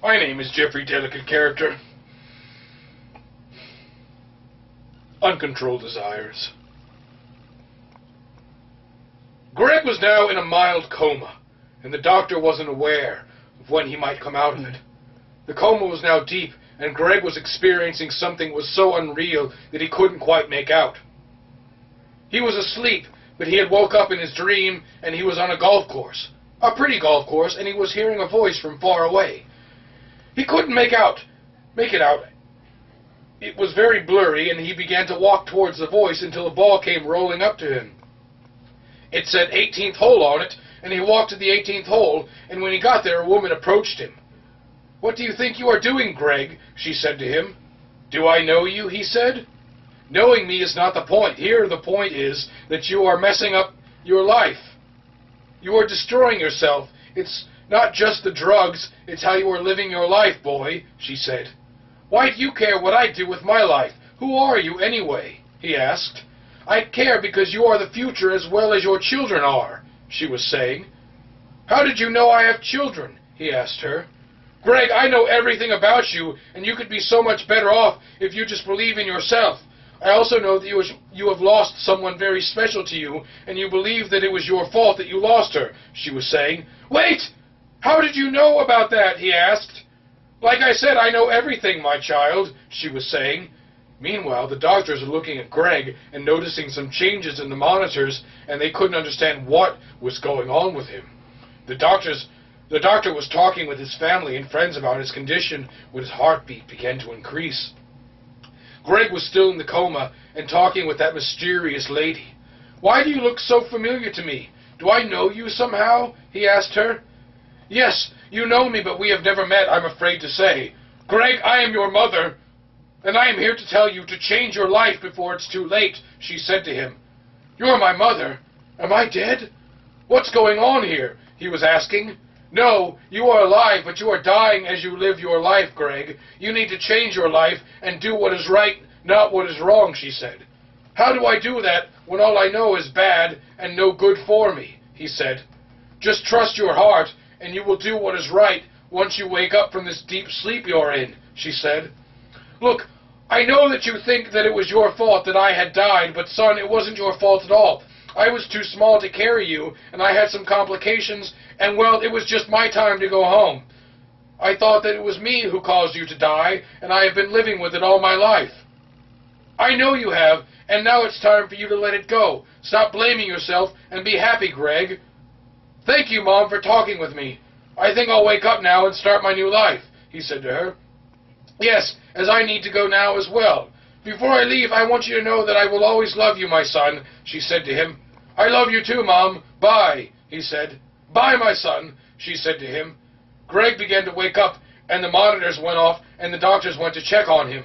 My name is Geoffrey Delicatecharacter. Uncontrolled Desires. Greg was now in a mild coma, and the doctor wasn't aware of when he might come out of it. The coma was now deep, and Greg was experiencing something that was so unreal that he couldn't quite make out. He was asleep, but he had woke up in his dream, and he was on a golf course. A pretty golf course, and he was hearing a voice from far away. He couldn't make it out. It was very blurry, and he began to walk towards the voice until a ball came rolling up to him. It said 18th hole on it, and he walked to the 18th hole, and when he got there, a woman approached him. "What do you think you are doing, Greg?" she said to him. "Do I know you?" he said. "Knowing me is not the point. Here the point is that you are messing up your life. You are destroying yourself. It's not just the drugs, it's how you are living your life, boy," she said. "Why do you care what I do with my life? Who are you, anyway?" he asked. "I care because you are the future as well as your children are," she was saying. "How did you know I have children?" he asked her. "Greg, I know everything about you, and you could be so much better off if you just believe in yourself. I also know that you have lost someone very special to you, and you believe that it was your fault that you lost her," she was saying. "Wait! How did you know about that?" he asked. "Like I said, I know everything, my child," she was saying. Meanwhile, the doctors were looking at Greg and noticing some changes in the monitors, and they couldn't understand what was going on with him. The doctor was talking with his family and friends about his condition when his heartbeat began to increase. Greg was still in the coma and talking with that mysterious lady. "Why do you look so familiar to me? Do I know you somehow?" he asked her. "Yes, you know me, but we have never met, I'm afraid to say. Greg, I am your mother, and I am here to tell you to change your life before it's too late," she said to him. "You're my mother? Am I dead? What's going on here?" he was asking. "No, you are alive, but you are dying as you live your life, Greg. You need to change your life and do what is right, not what is wrong," she said. "How do I do that when all I know is bad and no good for me?" he said. "Just trust your heart, and you will do what is right once you wake up from this deep sleep you're in," she said. "Look, I know that you think that it was your fault that I had died, but son, it wasn't your fault at all. I was too small to carry you, and I had some complications, and well, it was just my time to go home. I thought that it was me who caused you to die, and I have been living with it all my life. I know you have, and now it's time for you to let it go. Stop blaming yourself, and be happy, Greg. Thank you, Mom, for talking with me. I think I'll wake up now and start my new life," he said to her. "Yes, as I need to go now as well. Before I leave, I want you to know that I will always love you, my son," she said to him. "I love you too, Mom. Bye," he said. "Bye, my son," she said to him. Greg began to wake up, and the monitors went off, and the doctors went to check on him.